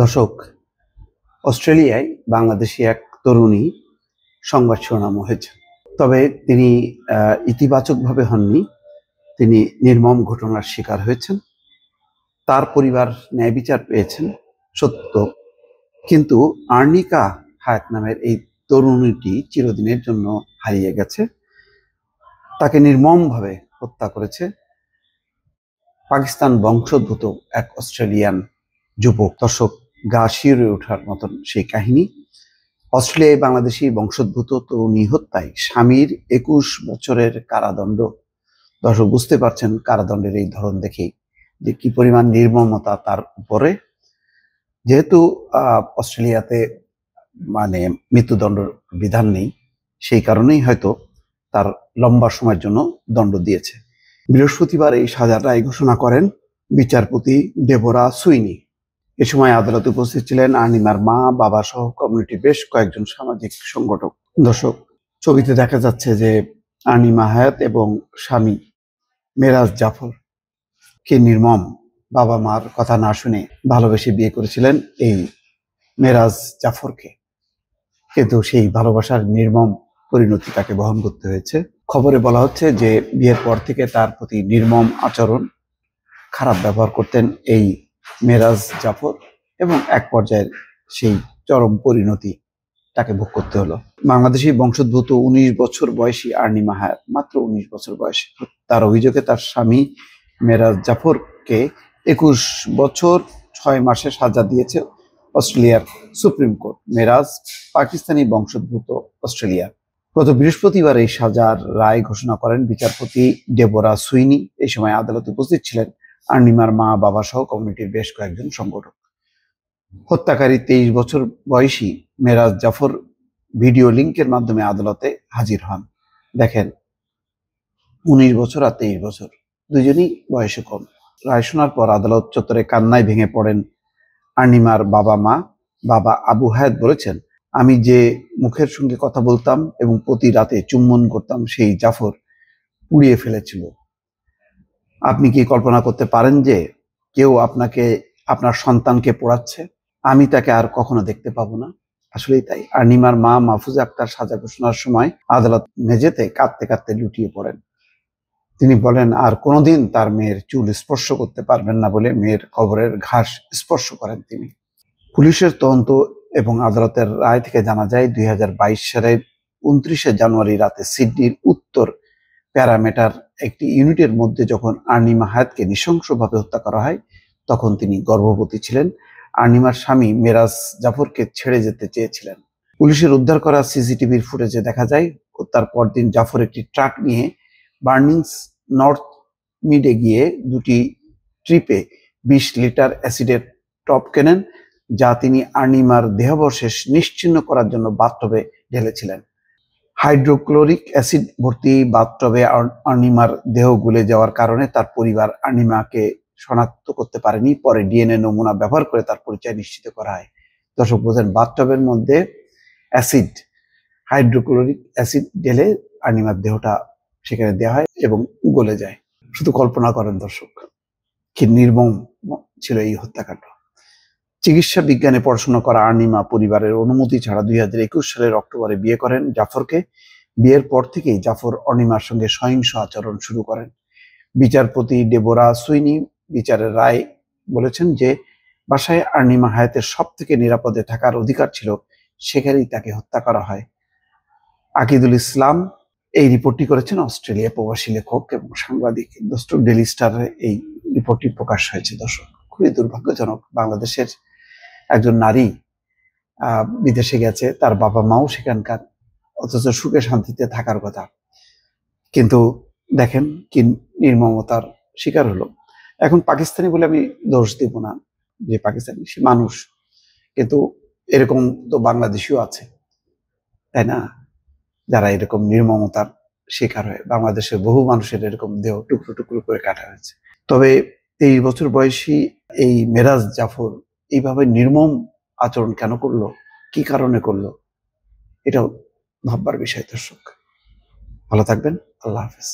দর্শক, অস্ট্রেলিয়ায় বাংলাদেশি এক তরুণী সংবাদ শিরোনাম হয়েছে। তবে তিনি ইতিবাচকভাবে হননি, তিনি নির্মম ঘটনার শিকার হয়েছেন। তার পরিবার ন্যায় বিচার পেয়েছেন, সত্য। কিন্তু আর্নিকা হায়াত নামের এই তরুণীটি চিরদিনের জন্য হারিয়ে গেছে। তাকে নির্মমভাবে হত্যা করেছে পাকিস্তান বংশোদ্ভূত এক অস্ট্রেলিয়ান যুবক। দর্শক, গা শিউরে ওঠার মতন সেই কাহিনী। অস্ট্রেলিয়ায় বাংলাদেশি বংশোদ্ভূত তরুণী হত্যায় স্বামীর 21 বছরের কারাদণ্ড। দর্শক, বুঝতে পারছেন কারাদণ্ডের এই ধরন দেখেই যে কি পরিমাণ নির্মমতা তার উপরে। যেহেতু অস্ট্রেলিয়াতে মৃত্যুদণ্ড বিধান নেই, সেই কারণেই হয়তো তার লম্বা সময়ের জন্য দণ্ড দিয়েছে। বৃহস্পতিবার এই সাজার রায় ঘোষণা করেন বিচারপতি ডেবোরা সুইনি। এ সময় আদালতে উপস্থিত ছিলেন আর্নিমার মা, বাবা সহ কমিউনিটির বেশ কয়েকজন সামাজিক সংগঠক। দর্শক, ছবিতে দেখা যাচ্ছে যে আর্নিমা হায়াত এবং স্বামী মেরাজ জাফর কি নির্মম। বাবা মার কথা না শুনে ভালোবেসে বিয়ে করেছিলেন এই মেরাজ জাফরকে, কিন্তু সেই ভালোবাসার নির্মম পরিণতি তাকে বহন করতে হয়েছে। খবরে বলা হচ্ছে যে বিয়ের পর থেকে তার প্রতি নির্মম আচরণ, খারাপ ব্যবহার করতেন এই মেরাজ জাফর, এবং এক পর্যায়ে সেই চরম পরিণতি তাকে ভোগ করতে হলো। বাংলাদেশি বংশোদ্ভূত 19 বছর বয়সী আর্নিমা হায়াত, মাত্র 19 বছর বয়সী, তার অভিযোগে তার স্বামী মেরাজ জাফরকে 21 বছর 6 মাসের সাজা দিয়েছে অস্ট্রেলিয়ার সুপ্রিম কোর্ট। মেরাজ পাকিস্তানি বংশোদ্ভূত অস্ট্রেলিয়ার। গত বৃহস্পতিবার এই সাজার রায় ঘোষণা করেন বিচারপতি ডেবোরা সুইনি। এই সময় আদালতে উপস্থিত ছিলেন আর্নিমার মা, বাবা সহ কমিউনিটির বেশ কয়েকজন সংগঠক। হত্যাকারী 23 বছর বয়সী মেরাজ জাফর ভিডিও লিঙ্কের মাধ্যমে আদালতে হাজির হন। দেখেন, 19 বছর আর 23 বছর, দুজনই বয়সে কম। রায় শোনার পর আদালত চত্বরে কান্নায় ভেঙে পড়েন আর্নিমার বাবা মা। বাবা আবু হায়াত বলেছেন, আমি যে মুখের সঙ্গে কথা বলতাম এবং প্রতি রাতে চুম্বন করতাম, সেই জাফর পুড়িয়ে ফেলেছিল। আপনি কি কল্পনা করতে পারেন যে কেউ আপনার সন্তানকে পোড়াচ্ছে? আমি তাকে আর কখনো দেখতে পাবো না। আসলেই তাই। আর্নিমার মা মাহফুজা আক্তার সাজা ঘোষণার সময় আদালত মেঝেতে কাঁদতে কাঁদতে লুটিয়ে পড়েন। তিনি বলেন, আর কোনোদিন তার মেয়ের চুল স্পর্শ করতে পারবেন না বলে মেয়ের কবরের ঘাস স্পর্শ করেন তিনি। পুলিশের তদন্ত এবং আদালতের রায় থেকে জানা যায় 2022 সালের 29 জানুয়ারি রাতে সিডনির উত্তর প্যারামেটার একটি ইউনিটের মধ্যে যখন আর্নিমা হায়াতকে নৃশংসভাবে হত্যা করা হয়, তখন তিনি গর্ভবতী ছিলেন। আর্নিমার স্বামী মেরাজ জাফরকে ছেড়ে যেতে চেয়েছিলেন। পুলিশের উদ্ধার করা সিসিটিভির ফুটেজে দেখা যায় হত্যার পরদিন জাফর একটি ট্রাক নিয়ে বার্নিংস নর্থ মিডে গিয়ে দুটি ট্রিপে 20 লিটার অ্যাসিডের টপ কেনেন, যা তিনি আর্নিমার দেহাবশেষ নিশ্চিহ্ন করার জন্য বাথটবে ঢেলেছিলেন। হাইড্রোক্লোরিক অ্যাসিড ভর্তি বাথটবে আর্নিমার দেহ গলে যাওয়ার কারণে তার পরিবার আর্নিমাকে শনাক্ত করতে পারেনি। পরে ডিএনএ নমুনা ব্যবহার করে তার পরিচয় নিশ্চিত করা হয়। দর্শক, বোঝেন, বাথটবের মধ্যে হাইড্রোক্লোরিক অ্যাসিড ঢেলে আর্নিমার দেহটা সেখানে দেওয়া হয় এবং গলে যায়। শুধু কল্পনা করেন দর্শক, কি নির্মম ছিল এই হত্যাকাণ্ড। চিকিৎসা বিজ্ঞানে পড়াশোনা করা আর্নিমা পরিবারের অনুমতি ছাড়া 2021 সালের অক্টোবরে বিয়ে করেন জাফরকে। বিয়ের পর থেকেই জাফর অর্নিমার সঙ্গে সহিংস আচরণ শুরু করেন। বিচারপতি ডেবোরা সুইনি বিচারের রায় বলেছেন যে বাসায় আর্নিমা হায়াতের সব থেকে নিরাপদে থাকার অধিকার ছিল, সেখানেই তাকে হত্যা করা হয়। আকিদুল ইসলাম এই রিপোর্টটি করেছেন, অস্ট্রেলিয়া প্রবাসী লেখক এবং সাংবাদিক। দর্শক, ডেইলি স্টারে এই রিপোর্টটি প্রকাশ হয়েছে। দর্শক, খুবই দুর্ভাগ্যজনক, বাংলাদেশের একজন নারী বিদেশে গেছে, তার বাবা মাও সেখানকার, অথচ সুখে শান্তিতে থাকার কথা, কিন্তু দেখেন কি নির্মমতার শিকার হলো। এখন পাকিস্তানি বলে আমি দোষ দিব না, যে পাকিস্তানি সে মানুষ, কিন্তু এরকম তো বাংলাদেশিও আছে, তাই না, যারা এরকম নির্মমতার শিকার হয়। বাংলাদেশের বহু মানুষের এরকম দেহ টুকরো টুকরো করে কাটা হয়েছে। তবে 23 বছর বয়সী এই মেরাজ জাফর এইভাবে নির্মম আচরণ কেন করলো, কি কারণে করলো, এটাও ভাববার বিষয়। দর্শক, ভালো থাকবেন। আল্লাহ হাফেজ।